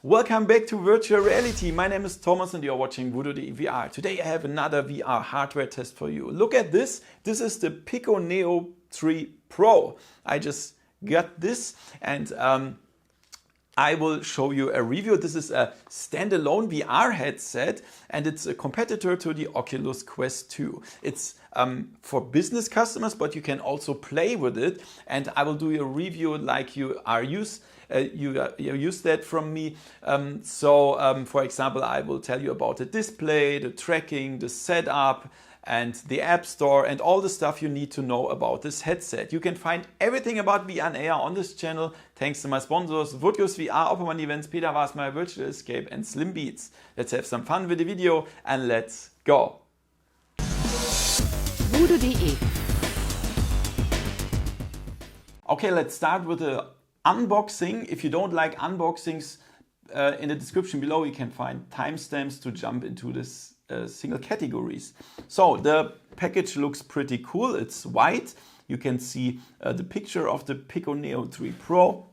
Welcome back to Virtual Reality. My name is Thomas and you're watching VoodooDE VR. Today I have another VR hardware test for you. Look at this. This is the Pico Neo 3 Pro. I just got this and I will show you a review. This is a standalone VR headset and it's a competitor to the Oculus Quest 2. It's for business customers, but you can also play with it. And I will do a review like you use that from me. For example, I will tell you about the display, the tracking, the setup, and the App Store, and all the stuff you need to know about this headset. You can find everything about VR and AR on this channel, thanks to my sponsors, VoodooDE VR, Opperman Events, Peter Was, My Virtual Escape, and Slim Beats. Let's have some fun with the video, and let's go! VoodooDE. Okay, let's start with the unboxing. If you don't like unboxings, in the description below you can find timestamps to jump into this single categories. So the package looks pretty cool. It's white. You can see the picture of the Pico Neo 3 Pro.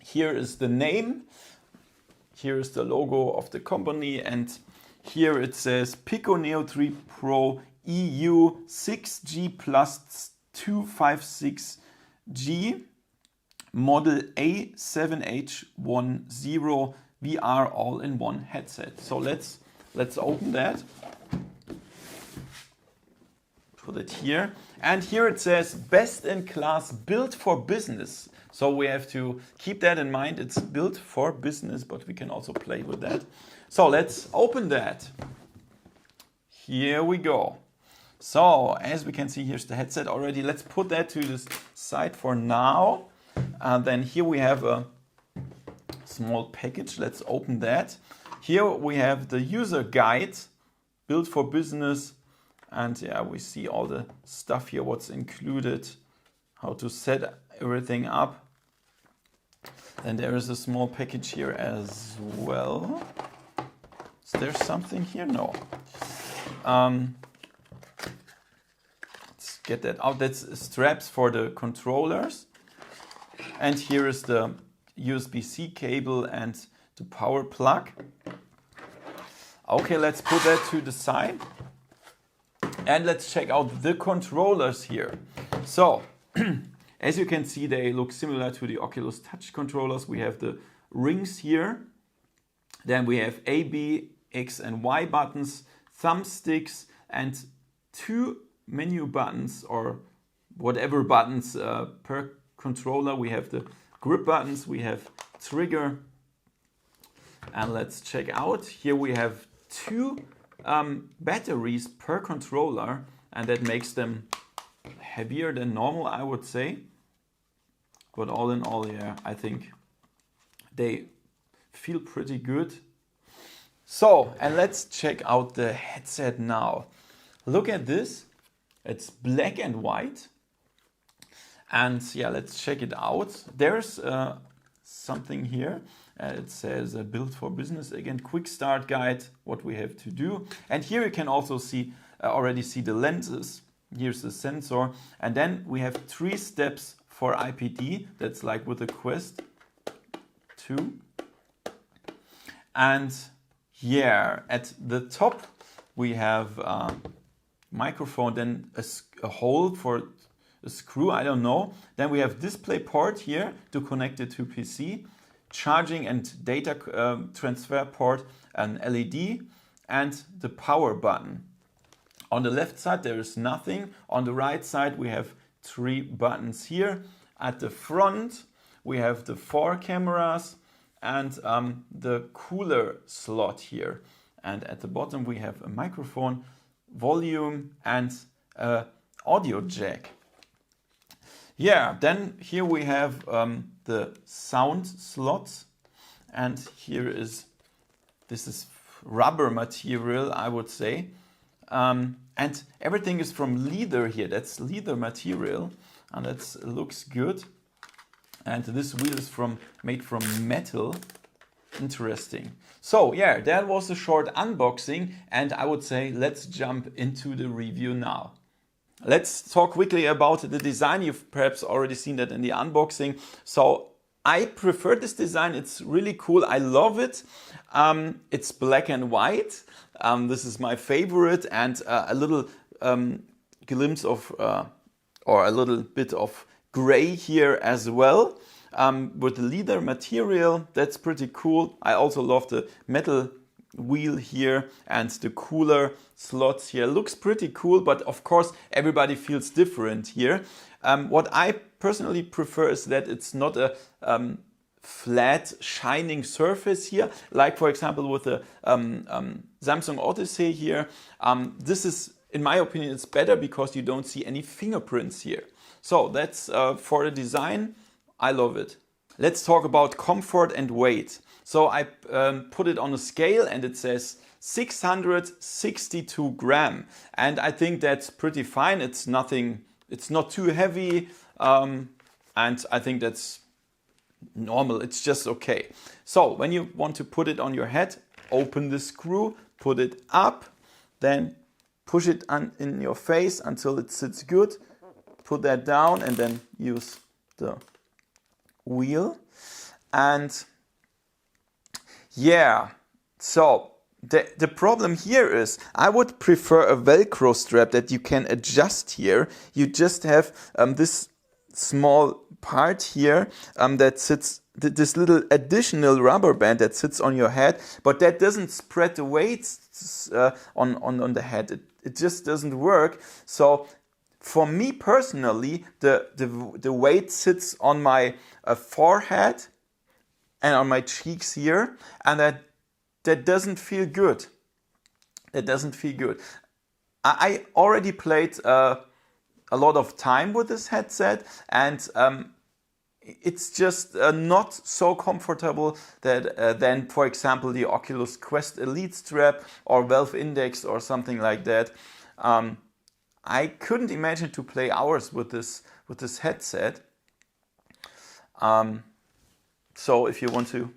Here is the name. Here is the logo of the company, and here it says Pico Neo 3 Pro EU 6G plus 256G model A7H10 VR all-in-one headset. So let's open that. Put it here. And here it says best in class, built for business. So we have to keep that in mind. It's built for business, but we can also play with that. So let's open that. Here we go. So as we can see, here's the headset already. Let's put that to the side for now. And then here we have a small package. Let's open that. Here we have the user guide, built for business. And yeah, we see all the stuff here, what's included, how to set everything up. And there is a small package here as well. Is there something here? No. Let's get that out. That's straps for the controllers. And here is the USB-C cable and the power plug. Okay, let's put that to the side. And let's check out the controllers here. So, as you can see, they look similar to the Oculus Touch controllers. We have the rings here. Then we have A, B, X and Y buttons, thumbsticks, and 2 menu buttons or whatever buttons per controller. We have the grip buttons, we have trigger, and let's check out. Here we have 2 batteries per controller, and that makes them heavier than normal, I would say. But all in all, yeah, I think they feel pretty good. So, and let's check out the headset now. Look at this. It's black and white. And yeah, let's check it out. There's something here. It says built for business. Again, quick start guide, what we have to do. And here you can also see, already see the lenses. Here's the sensor. And then we have 3 steps for IPD. That's like with the Quest 2. And yeah, at the top we have microphone, then a hole for a screw, I don't know. Then we have display port here to connect it to PC, charging and data transfer port, an LED, and the power button. On the left side there is nothing. On the right side we have 3 buttons here. At the front we have the 4 cameras and the cooler slot here. And at the bottom we have a microphone, volume, and audio jack. Yeah, then here we have the sound slots, and this is rubber material, I would say, and everything is from leather here. That's leather material, and that looks good. And this wheel is made from metal. Interesting. So yeah, that was a short unboxing, and I would say let's jump into the review now. Let's talk quickly about the design. You've perhaps already seen that in the unboxing. So I prefer this design. It's really cool. I love it. It's black and white. This is my favorite, and a little glimpse of or a little bit of gray here as well, with the leather material. That's pretty cool. I also love the metal wheel here and the cooler slots here. Looks pretty cool, but of course everybody feels different here. What I personally prefer is that it's not a flat shining surface here, like for example with the Samsung Odyssey here. This is, in my opinion, it's better because you don't see any fingerprints here. So that's for the design. I love it. Let's talk about comfort and weight. So I put it on a scale and it says 662 gram, and I think that's pretty fine. It's nothing, it's not too heavy, and I think that's normal. It's just okay. So when you want to put it on your head, open the screw, put it up, then push it in your face until it sits good. Put that down and then use the wheel. And yeah, so the problem here is I would prefer a Velcro strap that you can adjust here. You just have this small part here that sits, this little additional rubber band that sits on your head, but that doesn't spread the weight on the head. It just doesn't work. So for me personally, the weight sits on my forehead and on my cheeks here, and that doesn't feel good. That doesn't feel good. I already played a lot of time with this headset, and it's just not so comfortable that than, for example, the Oculus Quest Elite strap or Valve Index or something like that. I couldn't imagine to play hours with this headset. So if you want to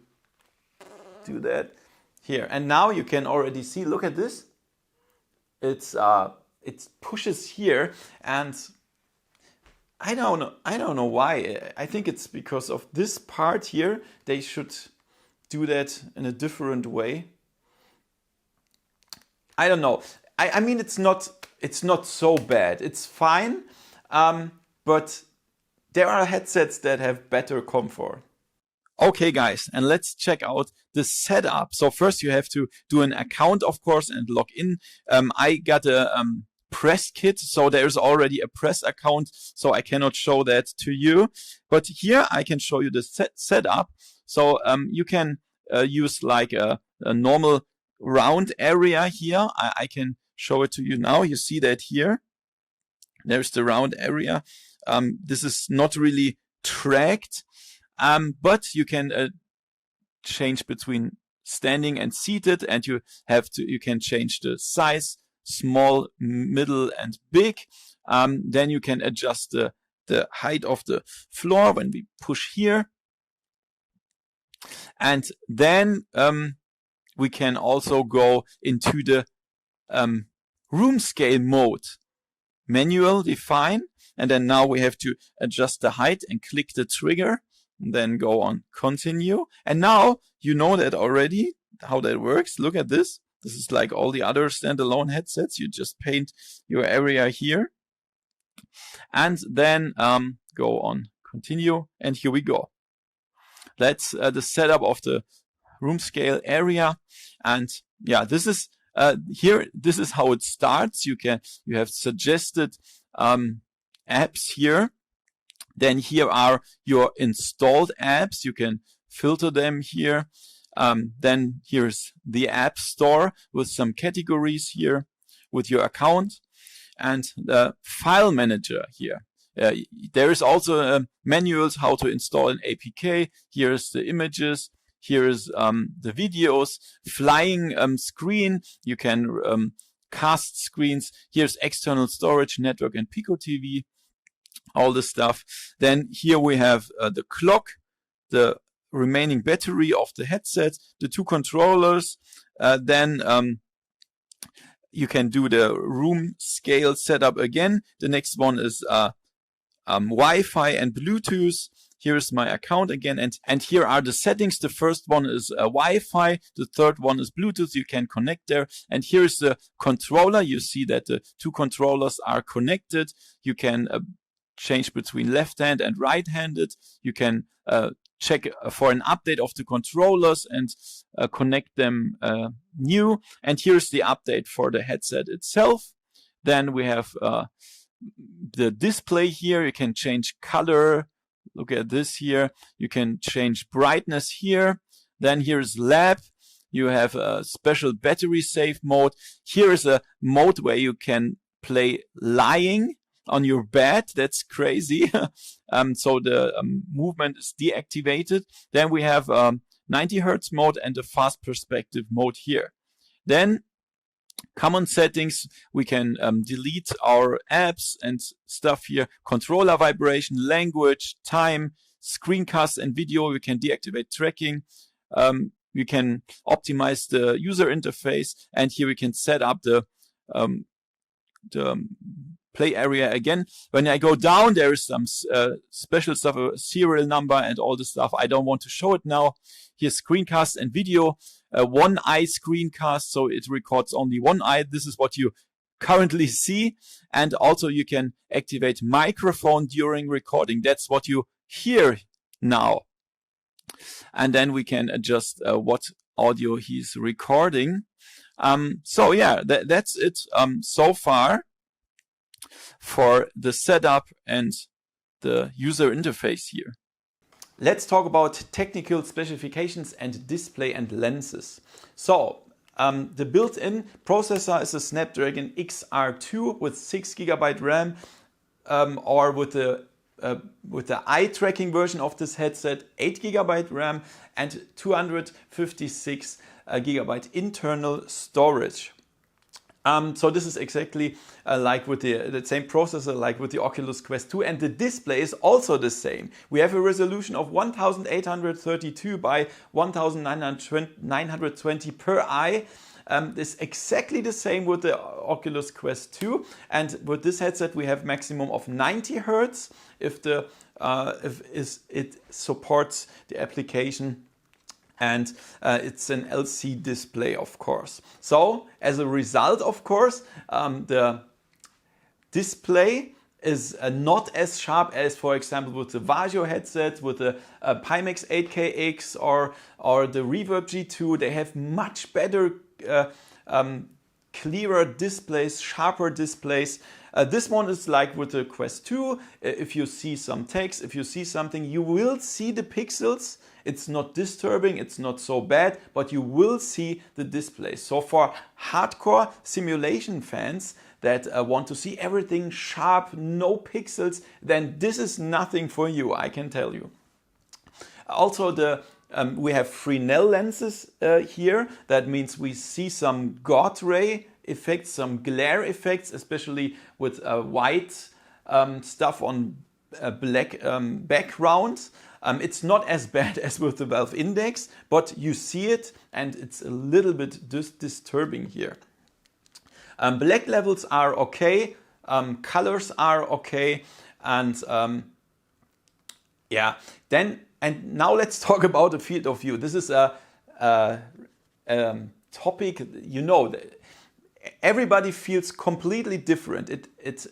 do that here, and now you can already see, look at this. It pushes here, and I don't know why. I think it's because of this part here. They should do that in a different way. I don't know. I mean, it's not so bad. It's fine, but there are headsets that have better comfort. Okay, guys, and let's check out the setup. So first you have to do an account, of course, and log in. I got a press kit, so there's already a press account, so I cannot show that to you. But here I can show you the setup. So you can use like a normal round area here. I can show it to you now. You see that here. There's the round area. This is not really tracked. But you can change between standing and seated, and you can change the size, small, middle, and big. Then you can adjust the height of the floor when we push here. And then we can also go into the room scale mode. Manual define, and then now we have to adjust the height and click the trigger. Then go on continue, and now you know that already how that works. Look at this. This is like all the other standalone headsets. You just paint your area here, and then go on continue, and here we go. That's the setup of the room scale area, and yeah, this is here. This is how it starts. You have suggested apps here. Then here are your installed apps. You can filter them here. Then here's the App Store with some categories here with your account, and the File Manager here. There is also manuals how to install an APK. Here's the images. Here's the videos. Flying screen. You can cast screens. Here's external storage, network, and Pico TV. All this stuff. Then here we have the clock, the remaining battery of the headset, the two controllers. Then you can do the room scale setup again. The next one is Wi-Fi and Bluetooth. Here's my account again, and here are the settings. The first one is Wi-Fi, the third one is Bluetooth. You can connect there, and here's the controller. You see that the two controllers are connected. You can change between left-hand and right-handed. You can check for an update of the controllers and connect them new. And here's the update for the headset itself. Then we have the display here. You can change color. Look at this here. You can change brightness here. Then here's lab. You have a special battery safe mode. Here is a mode where you can play lying on your bed. That's crazy. So the movement is deactivated. Then we have 90 Hertz mode and a fast perspective mode here. Then common settings, we can delete our apps and stuff here. Controller vibration, language, time, screencast and video. We can deactivate tracking. We can optimize the user interface, and here we can set up the play area again. When I go down, there is some special stuff, a serial number and all the stuff. I don't want to show it now. Here's screencast and video. One eye screencast, so it records only one eye. This is what you currently see. And also you can activate microphone during recording. That's what you hear now. And then we can adjust what audio he's recording. So yeah, that's it so far for the setup and the user interface here. Let's talk about technical specifications and display and lenses. So the built-in processor is a Snapdragon XR2 with 6 GB RAM, or with the eye tracking version of this headset, 8 GB RAM and 256 GB internal storage. So this is exactly like with the same processor like with the Oculus Quest 2, and the display is also the same. We have a resolution of 1832 by 1920 per eye. It's exactly the same with the Oculus Quest 2, and with this headset we have maximum of 90 Hertz if it supports the application. And it's an LC display, of course. So as a result, of course, the display is not as sharp as, for example, with the Vazio headset, with the Pimax 8KX or the Reverb G2. They have much better, clearer displays, sharper displays. This one is like with the Quest 2. If you see some text, if you see something, you will see the pixels. It's not disturbing, it's not so bad, but you will see the display. So for hardcore simulation fans that want to see everything sharp, no pixels, then this is nothing for you, I can tell you. Also, we have Fresnel lenses here. That means we see some God ray effects, some glare effects, especially with white stuff on black background. It's not as bad as with the Valve Index, but you see it and it's a little bit disturbing here. Black levels are okay, colors are okay, and yeah. And now let's talk about the field of view. This is a topic, you know, everybody feels completely different. It's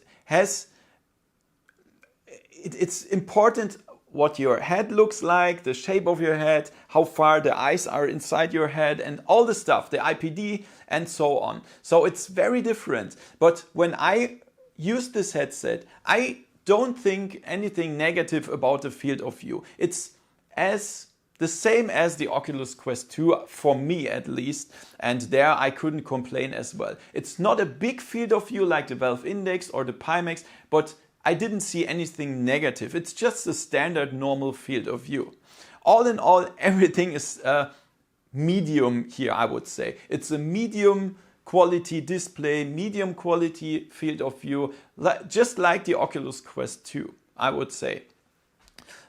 important what your head looks like, the shape of your head, how far the eyes are inside your head, and all the stuff, the IPD and so on. So it's very different. But when I use this headset, I don't think anything negative about the field of view. It's the same as the Oculus Quest 2, for me at least, and there I couldn't complain as well. It's not a big field of view like the Valve Index or the Pimax, but I didn't see anything negative. It's just a standard normal field of view. All in all, everything is medium here, I would say. It's a medium quality display, medium quality field of view, just like the Oculus Quest 2, I would say.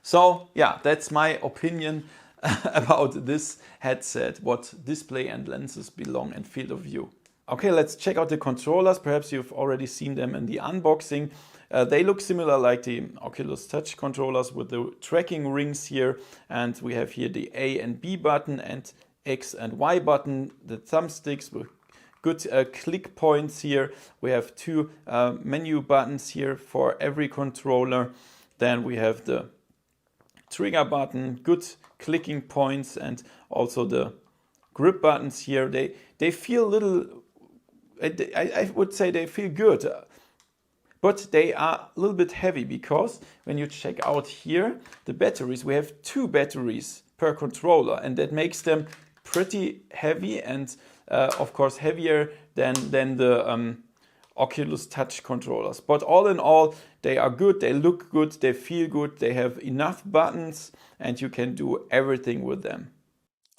So yeah, that's my opinion about this headset, what display and lenses belong and field of view. Okay, let's check out the controllers. Perhaps you've already seen them in the unboxing. They look similar like the Oculus Touch controllers with the tracking rings here. And we have here the A and B button and X and Y button, the thumbsticks with good click points here. We have two menu buttons here for every controller. Then we have the trigger button, good clicking points, and also the grip buttons here. They feel a little, I would say they feel good, but they are a little bit heavy because when you check out here, the batteries, we have 2 batteries per controller, and that makes them pretty heavy and of course heavier than the Oculus Touch controllers. But all in all, they are good, they look good, they feel good, they have enough buttons, and you can do everything with them.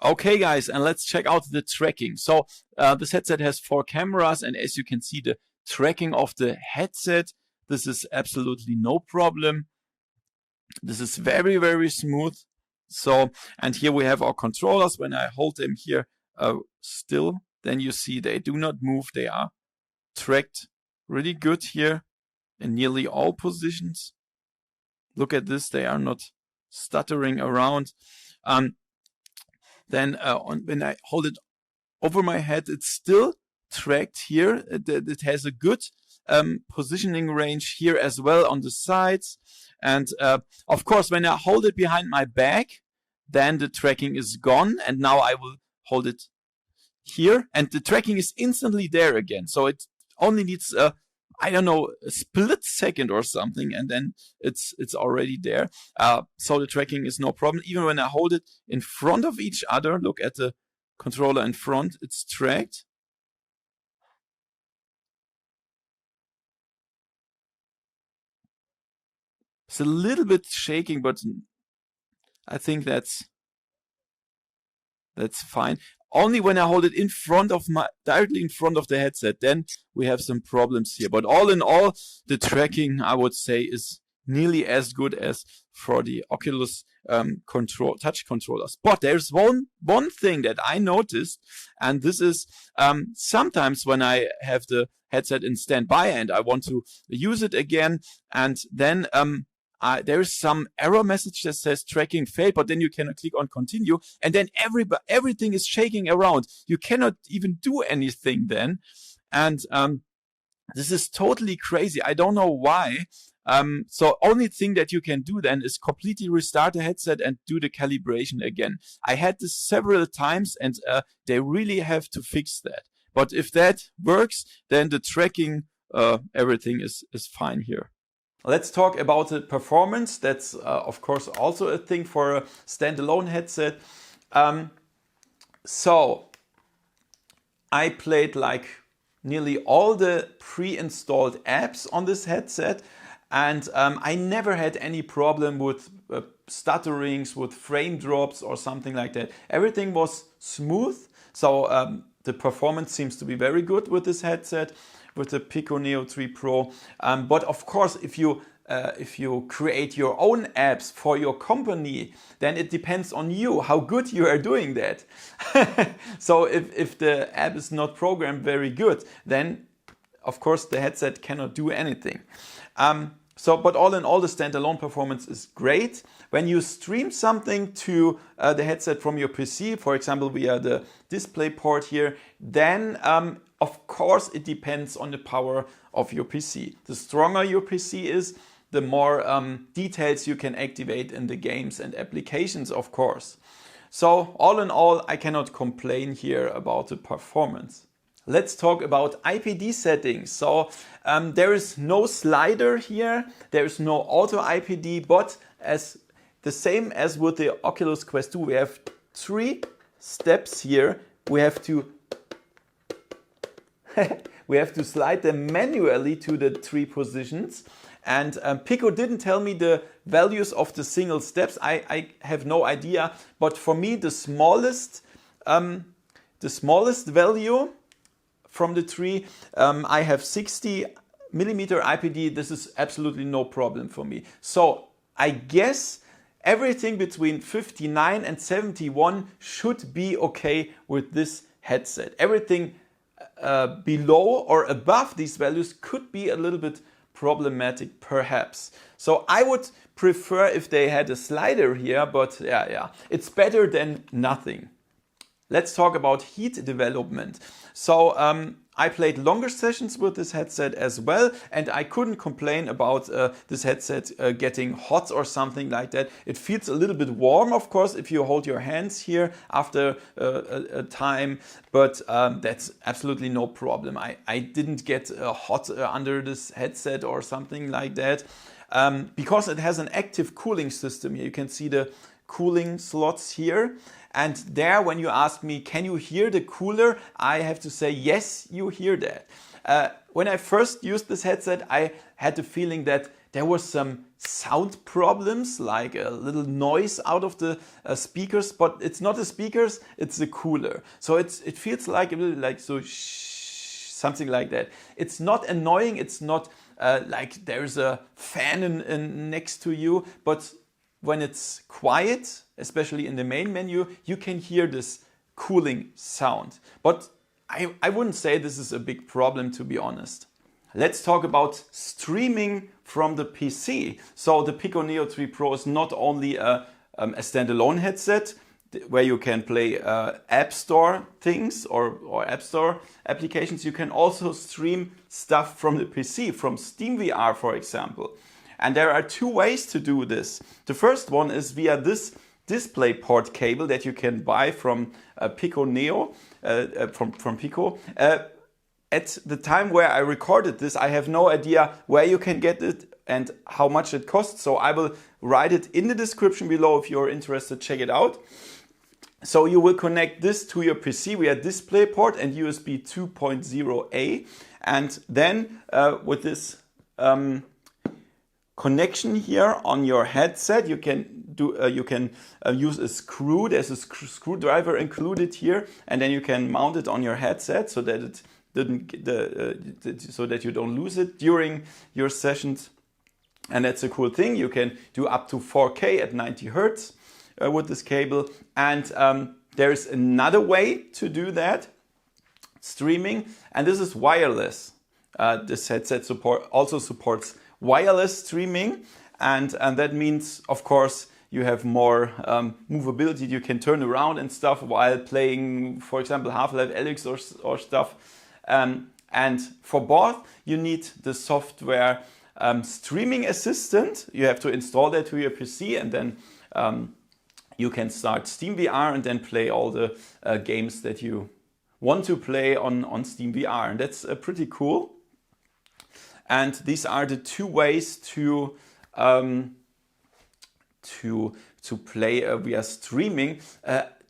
Okay guys, and let's check out the tracking. So this headset has 4 cameras, and as you can see, the tracking of the headset, this is absolutely no problem. This is very, very smooth. So, and here we have our controllers. When I hold them here still, then you see they do not move. They are tracked really good here in nearly all positions. Look at this, they are not stuttering around. Then when I hold it over my head, it's still tracked here. It has a good positioning range here as well on the sides. And of course, when I hold it behind my back, then the tracking is gone. And now I will hold it here, and the tracking is instantly there again. So it only needs I don't know, a split second or something, and then it's already there. So the tracking is no problem. Even when I hold it in front of each other, look at the controller in front, it's tracked. It's a little bit shaking, but I think that's fine. Only when I hold it in front of directly in front of the headset, then we have some problems here. But all in all, the tracking, I would say, is nearly as good as for the Oculus touch controllers. But there's one thing that I noticed, and this is sometimes when I have the headset in standby and I want to use it again, and then there is some error message that says tracking failed, but then you cannot click on continue, and then everything is shaking around. You cannot even do anything then, and this is totally crazy. I don't know why. So only thing that you can do then is completely restart the headset and do the calibration again. I had this several times, and they really have to fix that. But if that works, then the tracking, everything is fine here. Let's talk about the performance. That's of course also a thing for a standalone headset. So I played like nearly all the pre-installed apps on this headset, and I never had any problem with stutterings, with frame drops or something like that. Everything was smooth. So the performance seems to be very good with this headset, with the Pico Neo 3 Pro. But of course, if you create your own apps for your company, then it depends on you, how good you are doing that. So if the app is not programmed very good, then of course the headset cannot do anything. But all in all, the standalone performance is great. When you stream something to the headset from your PC, for example, via the display port here, then of course it depends on the power of your PC. The stronger your PC is, the more details you can activate in the games and applications, of course. So all in all, I cannot complain here about the performance. Let's talk about IPD settings. So there is no slider here, there is no auto IPD, but as the same as with the Oculus Quest 2, we have 3 steps here. We have to slide them manually to the 3 positions. And Pico didn't tell me the values of the single steps. I have no idea. But for me, the smallest value from the 3, I have 60 millimeter IPD. This is absolutely no problem for me. So I guess everything between 59 and 71 should be okay with this headset. Everything below or above these values could be a little bit problematic perhaps. So I would prefer if they had a slider here, but yeah, it's better than nothing. Let's talk about heat development. So I played longer sessions with this headset as well, and I couldn't complain about this headset getting hot or something like that. It feels a little bit warm, of course, if you hold your hands here after a time, but that's absolutely no problem. I didn't get hot under this headset or something like that, because it has an active cooling system here. You can see the cooling slots here. And there, when you ask me, can you hear the cooler? I have to say, yes, you hear that. When I first used this headset, I had the feeling that there was some sound problems, like a little noise out of the speakers, but it's not the speakers, it's the cooler. So it feels like a little like so, something like that. It's not annoying, it's not like there's a fan next to you, but when it's quiet, especially in the main menu, you can hear this cooling sound. But I wouldn't say this is a big problem, to be honest. Let's talk about streaming from the PC. So the Pico Neo 3 Pro is not only a standalone headset where you can play App Store things or App Store applications. You can also stream stuff from the PC, from SteamVR, for example. And there are two ways to do this. The first one is via this DisplayPort cable that you can buy from Pico Neo, from Pico. At the time where I recorded this, I have no idea where you can get it and how much it costs. So I will write it in the description below if you're interested, check it out. So you will connect this to your PC via DisplayPort and USB 2.0A. And then with this connection here on your headset, you can use a screw. There's a screwdriver included here, and then you can mount it on your headset so that it so that you don't lose it during your sessions. And that's a cool thing. You can do up to 4K at 90 Hertz with this cable. And there's another way to do that, streaming, and this is wireless. This headset also supports wireless streaming, and that means, of course, you have more movability. You can turn around and stuff while playing, for example, Half-Life Alyx or stuff. And for both, you need the software Streaming Assistant. You have to install that to your PC, and then you can start SteamVR and then play all the games that you want to play on SteamVR, and that's pretty cool. And these are the two ways to play via streaming.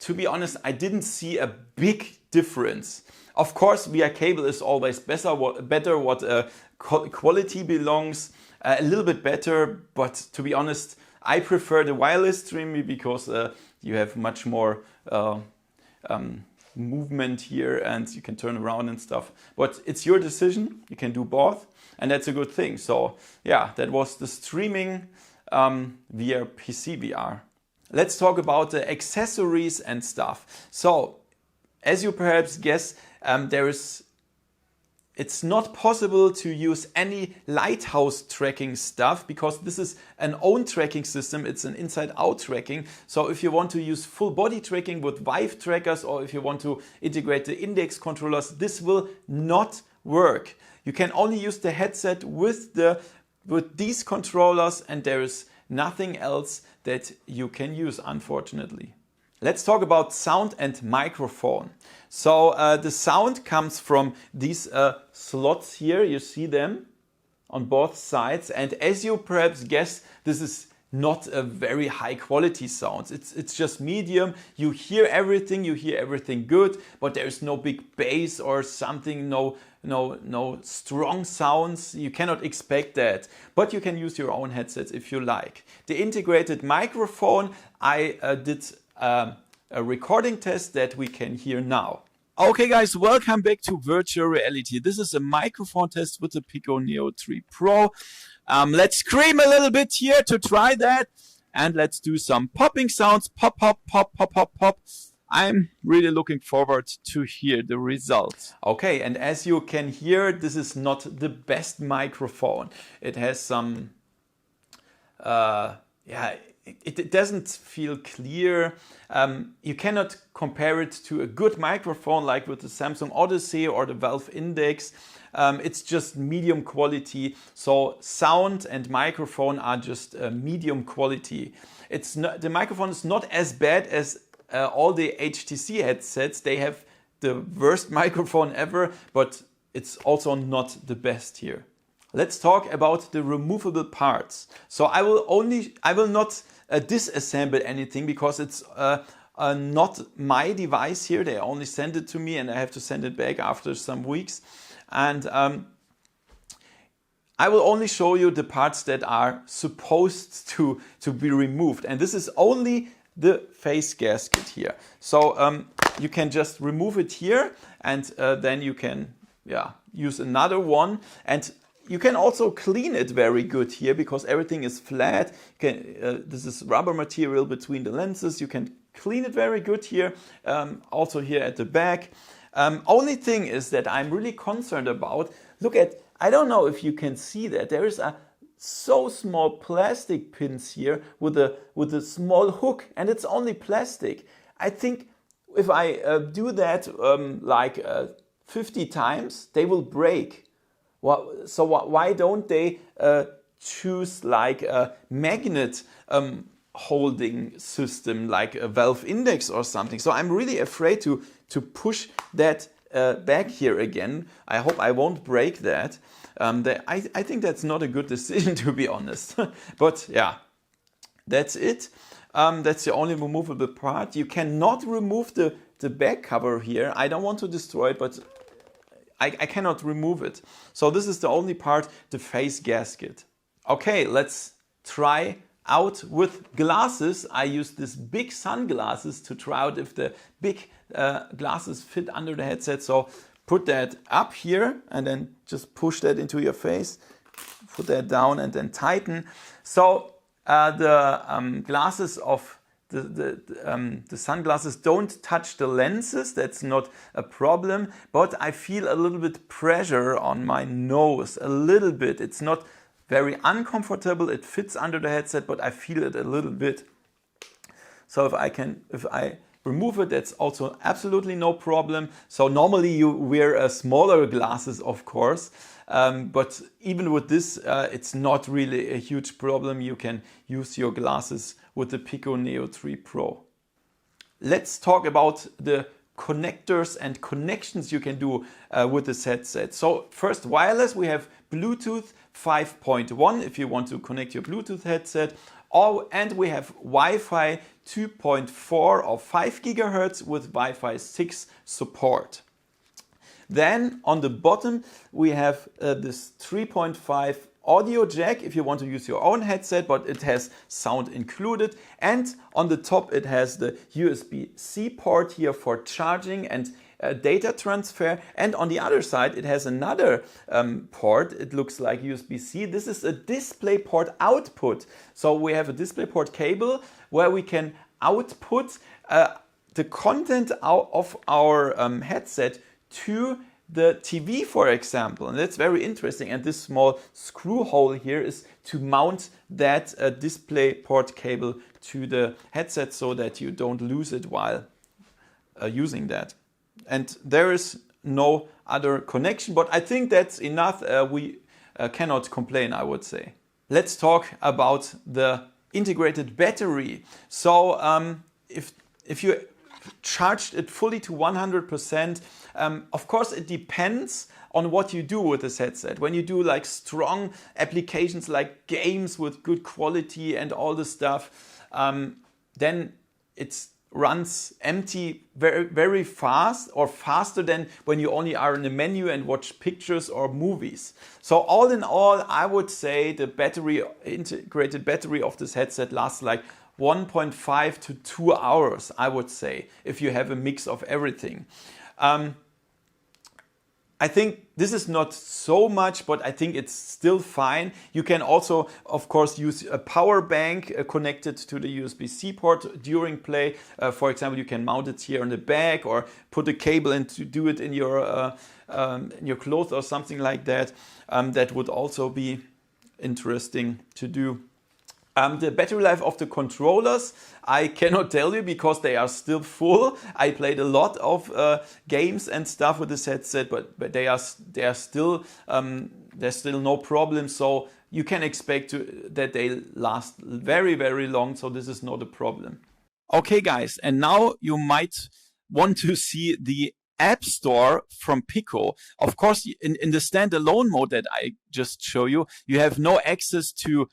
To be honest, I didn't see a big difference. Of course, via cable is always better. What quality belongs, a little bit better. But to be honest, I prefer the wireless streaming because you have much more movement here and you can turn around and stuff. But it's your decision. You can do both, and that's a good thing. So yeah, that was the streaming via PC VR. Let's talk about the accessories and stuff. So as you perhaps guess, it's not possible to use any lighthouse tracking stuff because this is an own tracking system. It's an inside-out tracking. So if you want to use full body tracking with Vive trackers, or if you want to integrate the index controllers, this will not work. You can only use the headset with these controllers, and there is nothing else that you can use, unfortunately. Let's talk about sound and microphone. So the sound comes from these slots here. You see them on both sides. And as you perhaps guess, this is not a very high quality sound. It's just medium. You hear everything good, but there's no big bass or something, no strong sounds. You cannot expect that, but you can use your own headsets if you like. The integrated microphone, I did a recording test that we can hear now. Okay guys, welcome back to virtual reality. This is a microphone test with the Pico Neo 3 Pro. Let's scream a little bit here to try that, and let's do some popping sounds. Pop, pop, pop, pop, pop, pop. I'm really looking forward to hear the results. Okay, and as you can hear, this is not the best microphone. It has some, it doesn't feel clear. You cannot compare it to a good microphone like with the Samsung Odyssey or the Valve Index. It's just medium quality. So sound and microphone are just medium quality. It's not, the microphone is not as bad as all the HTC headsets. They have the worst microphone ever, but it's also not the best here. Let's talk about the removable parts. So I will not disassemble anything because it's not my device here. They only send it to me and I have to send it back after some weeks. And I will only show you the parts that are supposed to be removed. And this is only the face gasket here. So you can just remove it here and then you can use another one. And you can also clean it very good here because everything is flat. You can, this is rubber material between the lenses. You can clean it very good here. Also here at the back. Only thing is that I'm really concerned about. Look at, I don't know if you can see that. There is a so small plastic pins here with a small hook, and it's only plastic. I think if I do that like 50 times, they will break. Well, so why don't they choose like a magnet holding system like a Valve Index or something? So I'm really afraid to push that back here again. I hope I won't break that. I think that's not a good decision, to be honest. But yeah, that's it. That's the only removable part. You cannot remove the back cover here. I don't want to destroy it, but I cannot remove it. So this is the only part, the face gasket. Okay, let's try out with glasses. I use these big sunglasses to try out if the big glasses fit under the headset. So put that up here and then just push that into your face. Put that down and then tighten. So the glasses of the sunglasses don't touch the lenses. That's not a problem, but I feel a little bit pressure on my nose, a little bit. It's not very uncomfortable. It fits under the headset, but I feel it a little bit. So if I remove it, that's also absolutely no problem. So normally you wear smaller glasses, of course, but even with this, it's not really a huge problem. You can use your glasses with the Pico Neo 3 Pro. Let's talk about the connectors and connections you can do with this headset. So first, wireless, we have Bluetooth 5.1 if you want to connect your Bluetooth headset. And we have Wi-Fi 2.4 or 5 gigahertz with Wi-Fi 6 support. Then on the bottom we have this 3.5 audio jack if you want to use your own headset, but it has sound included. And on the top it has the USB-C port here for charging and data transfer. And on the other side it has another port. It looks like USB-C. This is a DisplayPort output. So we have a DisplayPort cable where we can output the content out of our headset to the TV, for example. And that's very interesting. And this small screw hole here is to mount that DisplayPort cable to the headset so that you don't lose it while using that. And there is no other connection, but I think that's enough. We cannot complain, I would say. Let's talk about the integrated battery. So if you charged it fully to 100%, of course it depends on what you do with this headset. When you do like strong applications like games with good quality and all this stuff, then it's runs empty very, very fast, or faster than when you only are in a menu and watch pictures or movies. So all in all, I would say the integrated battery of this headset lasts like 1.5 to 2 hours, I would say, if you have a mix of everything. I think this is not so much, but I think it's still fine. You can also, of course, use a power bank connected to the USB-C port during play. For example, you can mount it here on the back or put a cable in to do it in your clothes or something like that. That would also be interesting to do. The battery life of the controllers, I cannot tell you because they are still full. I played a lot of games and stuff with this headset, but they are still there's still no problem. So you can expect that they last very, very long. So this is not a problem. Okay, guys, and now you might want to see the App Store from Pico. Of course, in the standalone mode that I just show you, you have no access to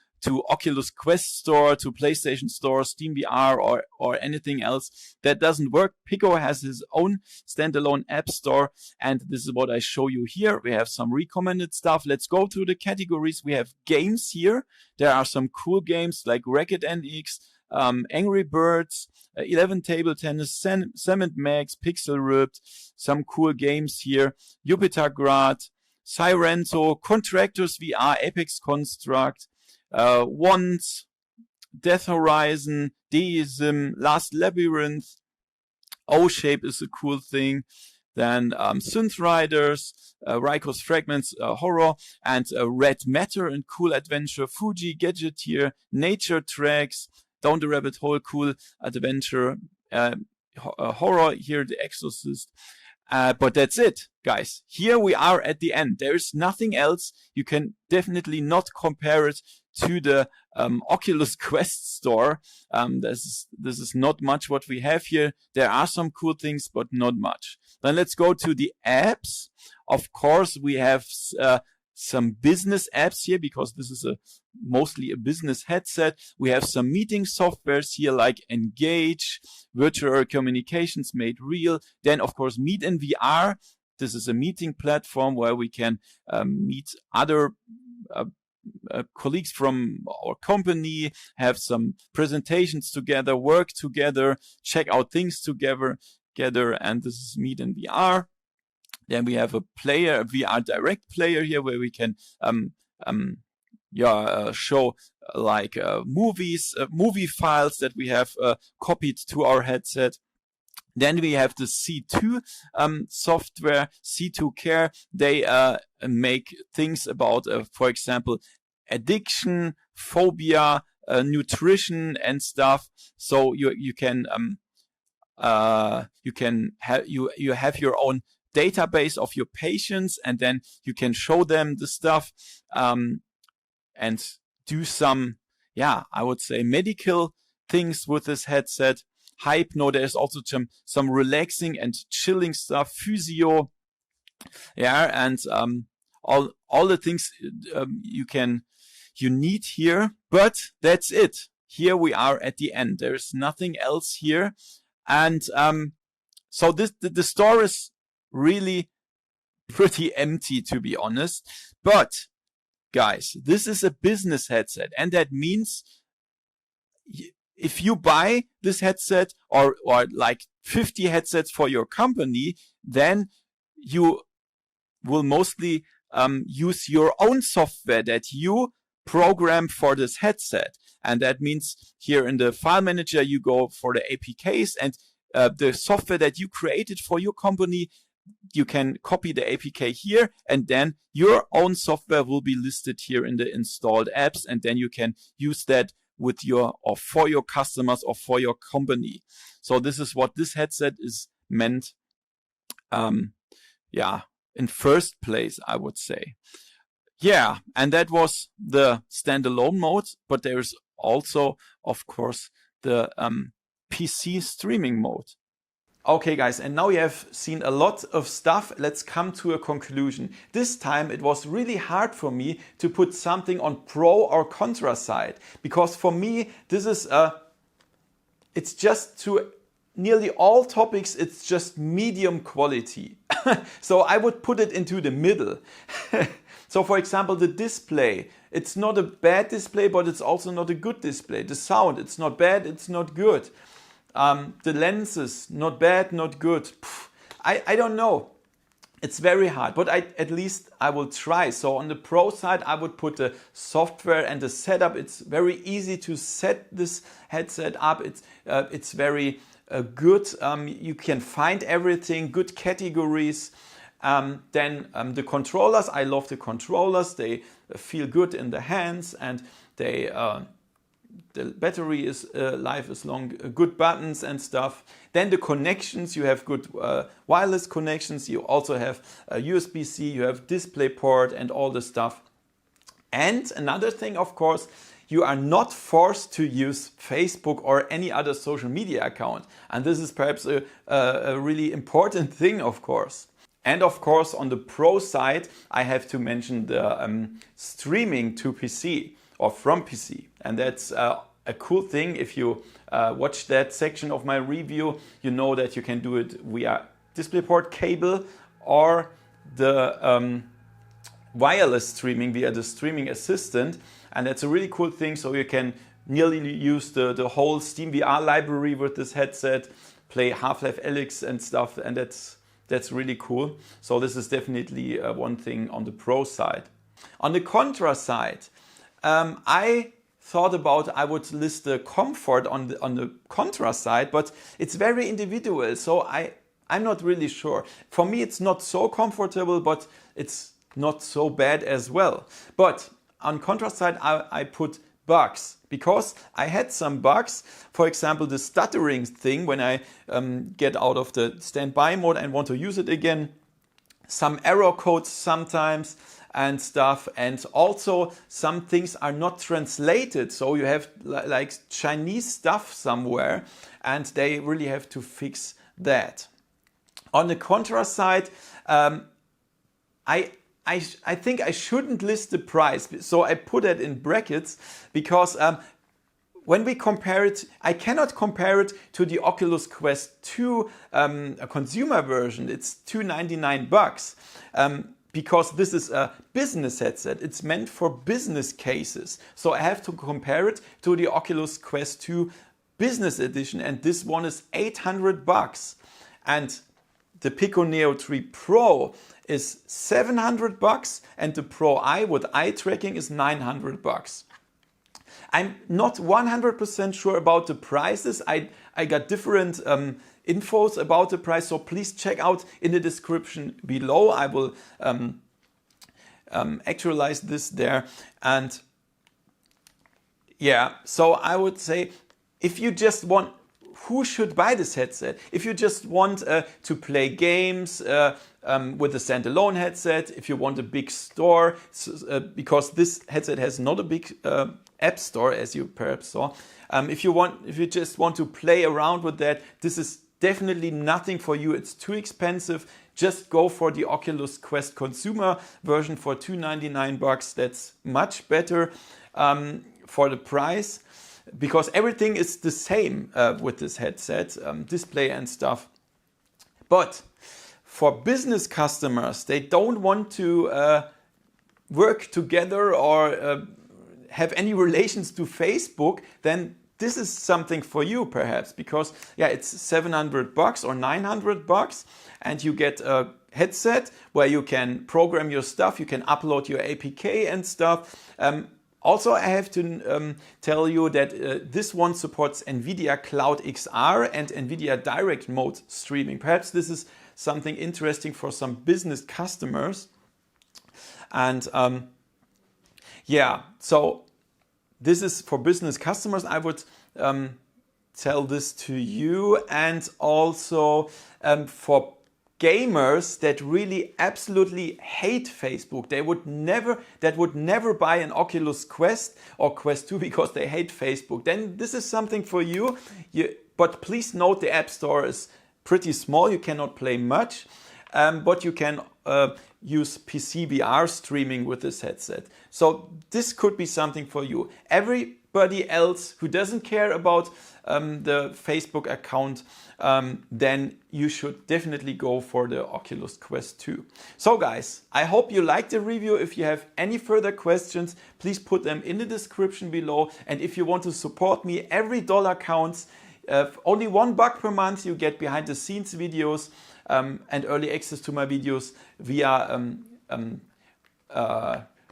Oculus Quest Store, to PlayStation Store, Steam VR, or anything else. That doesn't work. Pico has his own standalone App Store, and this is what I show you here. We have some recommended stuff. Let's go to the categories. We have games here. There are some cool games like Racket NX, Angry Birds, 11 Table Tennis, Cement Max, Pixel Ripped, some cool games here. Jupiter Grad, Sirento, Contractors VR, Apex Construct, Wands, Death Horizon, Deism, Last Labyrinth, O-Shape is a cool thing. Then Synth Riders, Raiko's Fragments, Horror, and Red Matter and Cool Adventure, Fuji, Gadgeteer, Nature Tracks, Down the Rabbit Hole, Cool Adventure, Horror, here The Exorcist. But that's it, guys. Here we are at the end. There's nothing else. You can definitely not compare it to the Oculus Quest Store. This is not much what we have here. There are some cool things, but not much. Then let's go to the apps. Of course, we have some business apps here because this is mostly a business headset. We have some meeting softwares here like Engage, Virtual Communications Made Real. Then, of course, Meet in VR. This is a meeting platform where we can meet other colleagues from our company, have some presentations together, work together, check out things together, and this is Meet in VR. Then we have a VR direct player here where we can show like movie files that we have copied to our headset. Then we have the C2 software, C2 Care. They make things about, for example, addiction, phobia, nutrition, and stuff. So you have your own database of your patients, and then you can show them the stuff and do some, I would say medical things with this headset. Hypno, there's also some relaxing and chilling stuff, physio, and all the things you need here. But that's it. Here we are at the end. There's nothing else here, and so the store is really pretty empty, to be honest. But guys, this is a business headset, and that means if you buy this headset or like 50 headsets for your company, then you will mostly use your own software that you program for this headset. And that means here in the file manager, you go for the APKs, and the software that you created for your company, you can copy the APK here, and then your own software will be listed here in the installed apps, and then you can use that with for your customers or for your company. So this is what this headset is meant, in first place, I would say. Yeah, and that was the standalone mode, but there's also, of course, the PC streaming mode. Okay, guys, and now you have seen a lot of stuff. Let's come to a conclusion. This time it was really hard for me to put something on pro or contra side, because for me this is it's just to nearly all topics, it's just medium quality. So I would put it into the middle. So for example, the display, it's not a bad display, but it's also not a good display. The sound, it's not bad, it's not good. The lenses, not bad, not good. I don't know. It's very hard, but at least I will try. So on the Pro side, I would put the software and the setup. It's very easy to set this headset up. It's very good. You can find everything, good categories. Then the controllers, I love the controllers. They feel good in the hands, and they the battery is life is long, good buttons and stuff. Then the connections, you have good wireless connections. You also have USB-C, you have DisplayPort and all the stuff. And another thing, of course, you are not forced to use Facebook or any other social media account. And this is perhaps a really important thing, of course. And of course, on the Pro side, I have to mention the streaming to PC or from PC. And that's a cool thing. If you watch that section of my review, you know that you can do it via DisplayPort cable or the wireless streaming via the streaming assistant. And that's a really cool thing. So you can nearly use the whole Steam VR library with this headset, play Half-Life Alyx and stuff. And that's really cool. So this is definitely one thing on the Pro side. On the Contra side, I thought about I would list the comfort on the Contra side, but it's very individual. So I'm not really sure. For me, it's not so comfortable, but it's not so bad as well. But on Contra side, I put bugs, because I had some bugs. For example, the stuttering thing when I get out of the standby mode and want to use it again. Some error codes sometimes and stuff. And also some things are not translated. So you have like Chinese stuff somewhere and they really have to fix that. On the Contra side, I think I shouldn't list the price, so I put it in brackets because when we compare it, I cannot compare it to the Oculus Quest 2 a consumer version. It's $299 because this is a business headset. It's meant for business cases, so I have to compare it to the Oculus Quest 2 Business Edition, and this one is $800, and the Pico Neo 3 Pro is $700, and the Pro Eye with eye tracking is $900. I'm not 100% sure about the prices. I got different infos about the price, so please check out in the description below. I will actualize this there. And yeah, so I would say if you just want, who should buy this headset? If you just want to play games with a standalone headset, if you want a big store, because this headset has not a big app store, as you perhaps saw. If you just want to play around with that, this is definitely nothing for you. It's too expensive. Just go for the Oculus Quest consumer version for $299. That's much better for the price, because everything is the same with this headset, display and stuff. But for business customers, they don't want to work together or have any relations to Facebook, then this is something for you perhaps, because yeah, it's $700 or $900, and you get a headset where you can program your stuff, you can upload your APK and stuff. Also, I have to tell you that this one supports NVIDIA Cloud XR and NVIDIA Direct Mode streaming. Perhaps this is something interesting for some business customers. And yeah, so this is for business customers. I would tell this to you, and also for gamers that really absolutely hate Facebook. That would never buy an Oculus Quest or Quest 2 because they hate Facebook. Then this is something for you. But please note the App Store is pretty small. You cannot play much, but you can use PC VR streaming with this headset. So this could be something for you. Everybody else who doesn't care about the Facebook account, then you should definitely go for the Oculus Quest 2. So guys, I hope you liked the review. If you have any further questions, please put them in the description below. And if you want to support me, every dollar counts. Only $1 per month, you get behind the scenes videos and early access to my videos via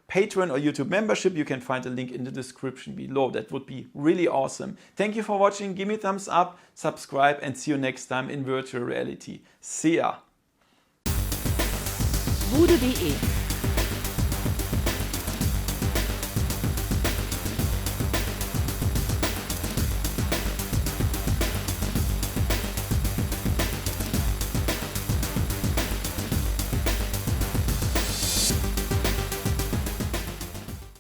Patreon or YouTube membership. You can find a link in the description below. That would be really awesome. Thank you for watching. Give me a thumbs up, subscribe, and see you next time in virtual reality. See ya! VoodooDE